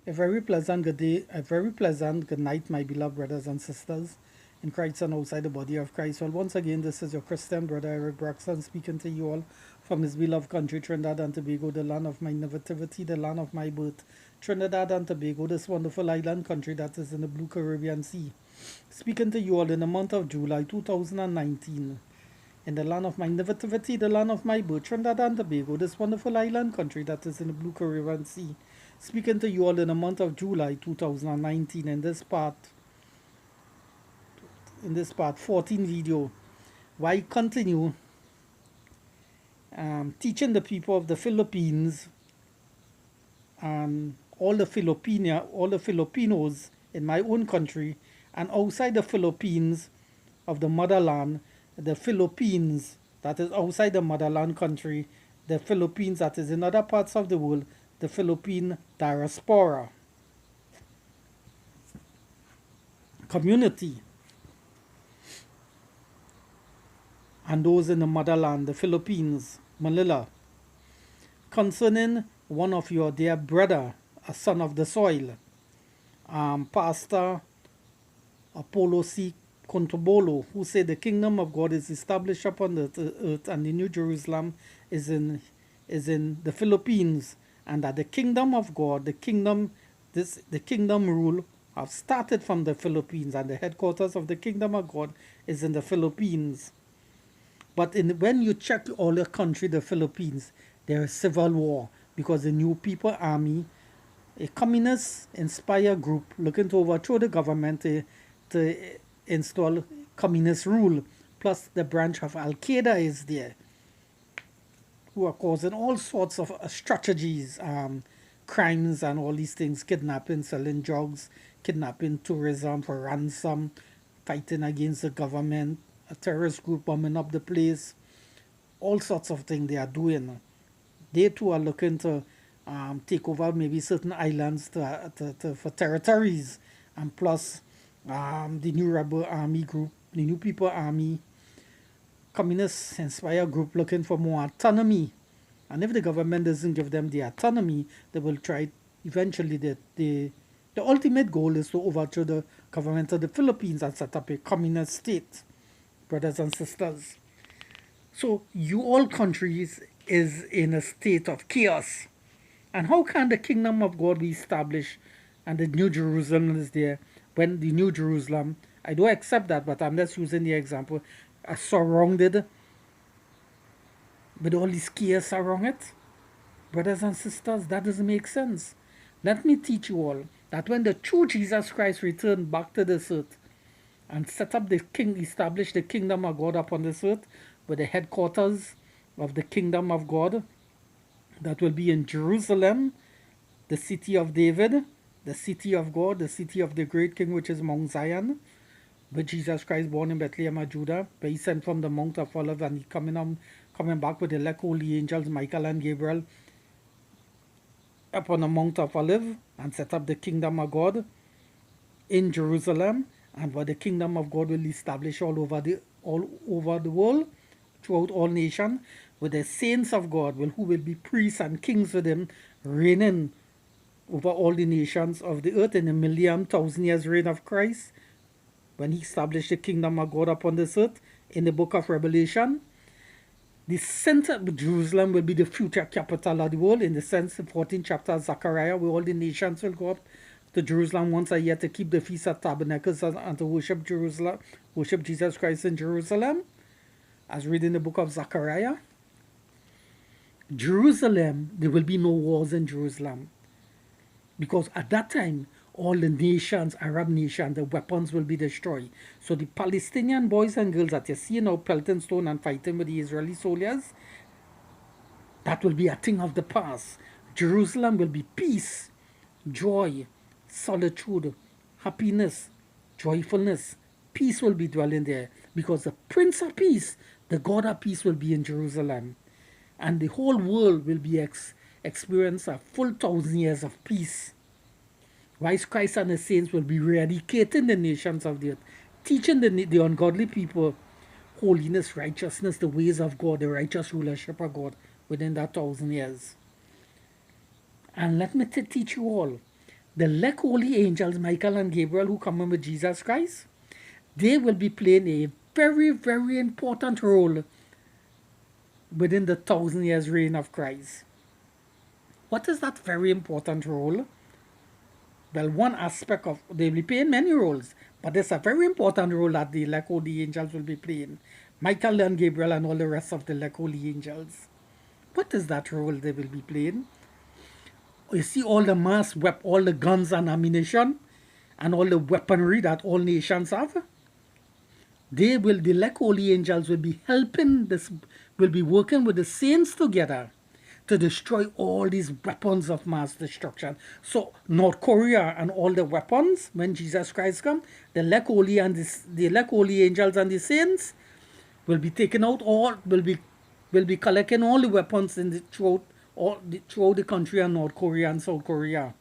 A very pleasant good day, a very pleasant good night, my beloved brothers and sisters in Christ and outside the body of Christ. Well, once again, this is your Christian brother Eric Braxton speaking to you all from his beloved country, Trinidad and Tobago, the land of my nativity, the land of my birth. Trinidad and Tobago, this wonderful island country that is in the blue Caribbean Sea. Speaking to you all in the month of July 2019. In the land of my nativity, the land of my birth, Trinidad and Tobago, this wonderful island country that is in the blue Caribbean Sea. Speaking to you all in the month of July 2019 in this part 14 video, where I continue teaching the people of the Philippines and all the Filipinos in my own country and outside the Philippines of the motherland, the Philippines that is outside the motherland country, the Philippines that is in other parts of the world, the Philippine diaspora community, and those in the motherland, the Philippines, Manila, concerning one of your dear brother, a son of the soil, Pastor Apollo C. Contobolo, who said the kingdom of God is established upon the earth and the New Jerusalem is in the Philippines, and that the kingdom of God, the kingdom rule have started from the Philippines, and the headquarters of the kingdom of God is in the Philippines. But when you check all the country, the Philippines, there is civil war because the New People Army, a communist-inspired group looking to overthrow the government to install communist rule, plus the branch of Al-Qaeda is there, who are causing all sorts of strategies, crimes and all these things, kidnapping, selling drugs, kidnapping, tourism for ransom, fighting against the government, a terrorist group bombing up the place, all sorts of things they are doing. They too are looking to take over maybe certain islands for territories, and plus the new rebel army group, the New People Army, communist-inspired group looking for more autonomy. And if the government doesn't give them the autonomy, they will try eventually the ultimate goal is to overthrow the government of the Philippines and set up a communist state, brothers and sisters. So you all countries is in a state of chaos. And how can the kingdom of God be established and the New Jerusalem is there when the New Jerusalem, I do accept that, but I'm just using the example, are surrounded with all these chaos around it? Brothers and sisters, that doesn't make sense. Let me teach you all that when the true Jesus Christ returned back to this earth and set up established the kingdom of God upon this earth with the headquarters of the kingdom of God that will be in Jerusalem, the city of David, the city of God, the city of the great king, which is Mount Zion, with Jesus Christ born in Bethlehem of Judah, where he sent from the Mount of Olives, and he coming back with the elect holy angels, Michael and Gabriel, upon the Mount of Olives, and set up the kingdom of God in Jerusalem, and where the kingdom of God will establish all over the world, throughout all nations, with the saints of God, who will be priests and kings with him, reigning over all the nations of the earth in the 1,000,000 years reign of Christ, when he established the kingdom of God upon this earth in the book of Revelation. The center of Jerusalem will be the future capital of the world, in the sense, the 14th chapter of Zechariah, where all the nations will go up to Jerusalem once a year to keep the Feast of Tabernacles and to worship Jesus Christ in Jerusalem, as read in the book of Zechariah. Jerusalem, there will be no wars in Jerusalem, because at that time, all the nations, Arab nations, the weapons will be destroyed. So the Palestinian boys and girls that you see now pelting stone and fighting with the Israeli soldiers, that will be a thing of the past. Jerusalem will be peace, joy, solitude, happiness, joyfulness. Peace will be dwelling there, because the Prince of Peace, the God of Peace, will be in Jerusalem. And the whole world will be experience a full 1,000 years of peace. Whilst Christ and the saints will be eradicating the nations of the earth, teaching the ungodly people holiness, righteousness, the ways of God, the righteous rulership of God within that 1,000 years. And let me teach you all the elect holy angels, Michael and Gabriel, who come in with Jesus Christ, they will be playing a very, very important role within the 1,000 years reign of Christ. What is that very important role? Well, one aspect of, they will be playing many roles, but there's a very important role that the elect holy angels will be playing. Michael and Gabriel and all the rest of the elect holy angels. What is that role they will be playing? You see all the all the guns and ammunition, and all the weaponry that all nations have? The elect holy angels will be helping this, will be working with the saints together to destroy all these weapons of mass destruction. So North Korea and all the weapons, when Jesus Christ comes, the elect holy and the elect holy angels and the saints will be taking out all, will be collecting all the weapons in the throughout the country and North Korea and South Korea,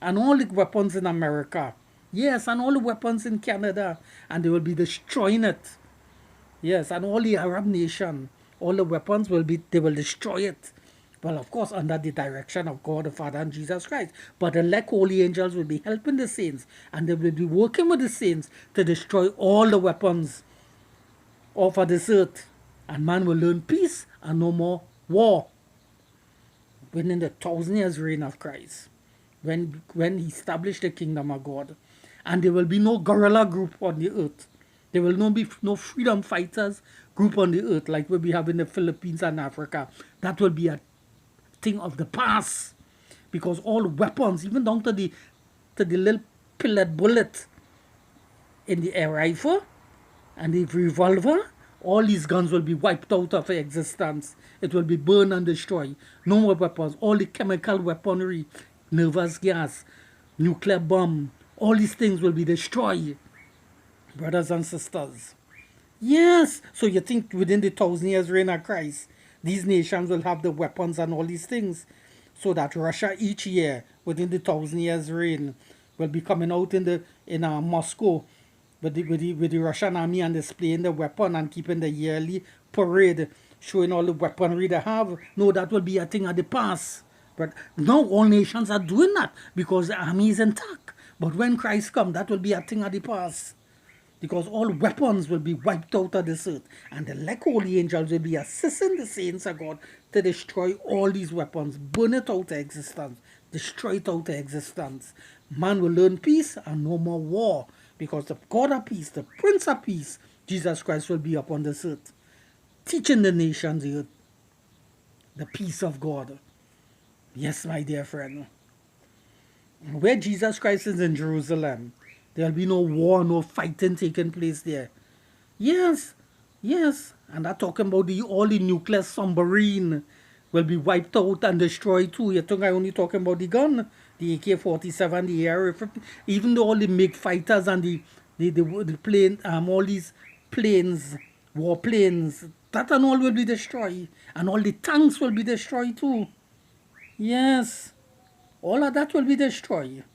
and all the weapons in America. Yes, and all the weapons in Canada, and they will be destroying it. Yes, and all the Arab nation, all the weapons they will destroy it. Well, of course, under the direction of God the Father and Jesus Christ. But the elect holy angels will be helping the saints, and they will be working with the saints to destroy all the weapons of this earth. And man will learn peace and no more war within the 1,000 years reign of Christ, when he established the kingdom of God. And there will be no guerrilla group on the earth. There will not be no freedom fighters group on the earth like we have in the Philippines and Africa. That will be a thing of the past, because all weapons, even down to the little pellet bullet in the air rifle and the revolver, all these guns will be wiped out of existence. It will be burned and destroyed. No more weapons. All the chemical weaponry, nervous gas, nuclear bomb, all these things will be destroyed, brothers and sisters. Yes, so you think within the 1,000 years reign of Christ, these nations will have the weapons and all these things, so that Russia each year within the 1,000 years reign will be coming out in Moscow with the Russian army and displaying the weapon and keeping the yearly parade, showing all the weaponry they have. No, that will be a thing of the past. But now all nations are doing that because the army is intact. But when Christ comes, that will be a thing of the past, because all weapons will be wiped out of this earth. And the elect holy angels will be assisting the saints of God to destroy all these weapons, burn it out of existence, destroy it out of existence. Man will learn peace and no more war, because the God of peace, the Prince of Peace, Jesus Christ, will be upon this earth, teaching the nations the peace of God. Yes, my dear friend. Where Jesus Christ is in Jerusalem, there will be no war, no fighting taking place there. Yes, yes. And I'm talking about all the nuclear submarine will be wiped out and destroyed too. You think I only talking about the gun, the AK-47, the AR-50, even though all the MiG fighters and the plane, all these planes, war planes, that and all will be destroyed. And all the tanks will be destroyed too. Yes. All of that will be destroyed.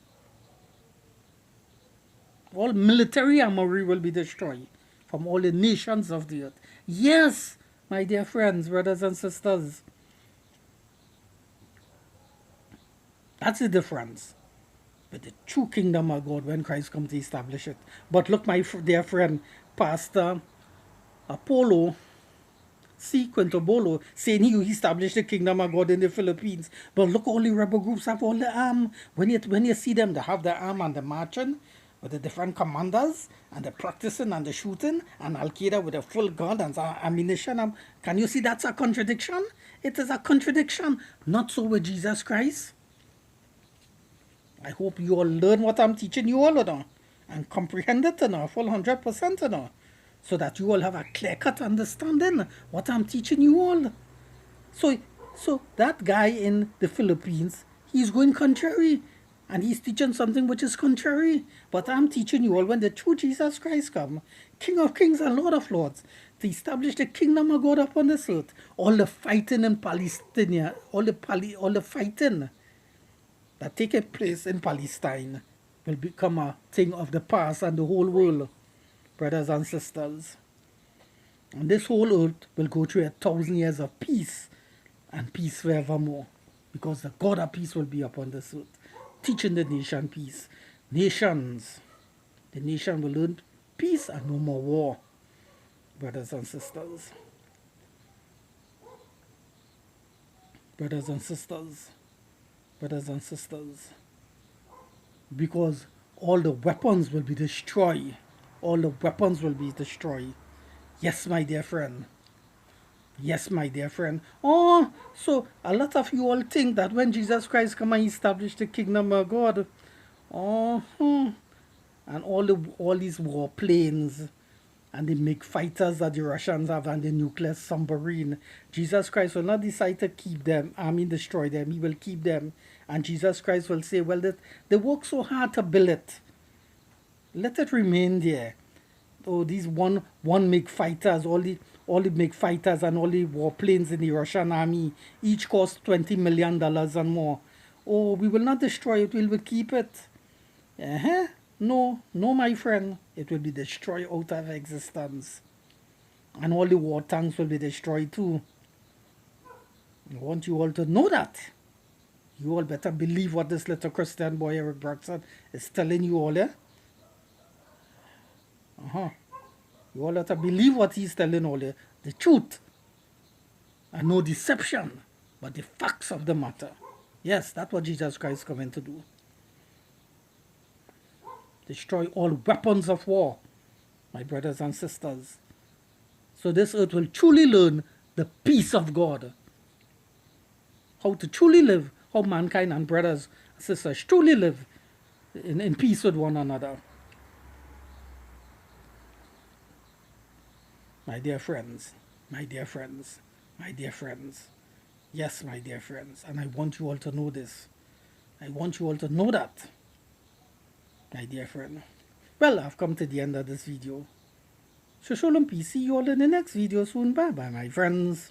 All military armory will be destroyed from all the nations of the earth. Yes, my dear friends, brothers and sisters. That's the difference with the true kingdom of God when Christ comes to establish it. But look, my dear friend, Pastor Apollo C. Quintobolo, saying he established the kingdom of God in the Philippines. But look, all the rebel groups have all the arm. When you see them, they have the arm and the marching with the different commanders and the practicing and the shooting, and Al-Qaeda with a full gun and ammunition. Can you see that's a contradiction? It is a contradiction. Not so with Jesus Christ. I hope you all learn what I'm teaching you all now and comprehend it full 100% now, so that you all have a clear-cut understanding what I'm teaching you all. So that guy in the Philippines, he's going contrary, and he's teaching something which is contrary. But I'm teaching you all, when the true Jesus Christ come, King of Kings and Lord of Lords, to establish the kingdom of God upon this earth, all the fighting in Palestine, all the fighting that takes place in Palestine will become a thing of the past and the whole world, brothers and sisters. And this whole earth will go through 1,000 years of peace and peace forevermore, because the God of peace will be upon this earth. teaching the nation peace. Nations, the nation will learn peace and no more war, brothers and sisters. Brothers and sisters, brothers and sisters, because all the weapons will be destroyed. All the weapons will be destroyed. Yes, my dear friend. Yes, my dear friend. Oh, so a lot of you all think that when Jesus Christ come and establish the kingdom of God, oh, and all these warplanes, and they make fighters that the Russians have and the nuclear submarine. Jesus Christ will not decide to keep them, destroy them. He will keep them. And Jesus Christ will say, well, they work so hard to build it. Let it remain there. Oh, these one make fighters, all the make fighters and all the warplanes in the Russian army, each cost $20 million and more. Oh, we will not destroy it, we will keep it. No, no, my friend. It will be destroyed out of existence. And all the war tanks will be destroyed too. I want you all to know that. You all better believe what this little Christian boy, Eric Braxton, is telling you all, eh? You all better believe what he's telling all, eh? The truth. And no deception, but the facts of the matter. Yes, that's what Jesus Christ is coming to do. Destroy all weapons of war, my brothers and sisters. So this earth will truly learn the peace of God. How to truly live, how mankind and brothers and sisters truly live in peace with one another. My dear friends, my dear friends, my dear friends. Yes, my dear friends, and I want you all to know this. I want you all to know that. My dear friend. Well, I've come to the end of this video. So shalom peace. See you all in the next video soon. Bye bye, my friends.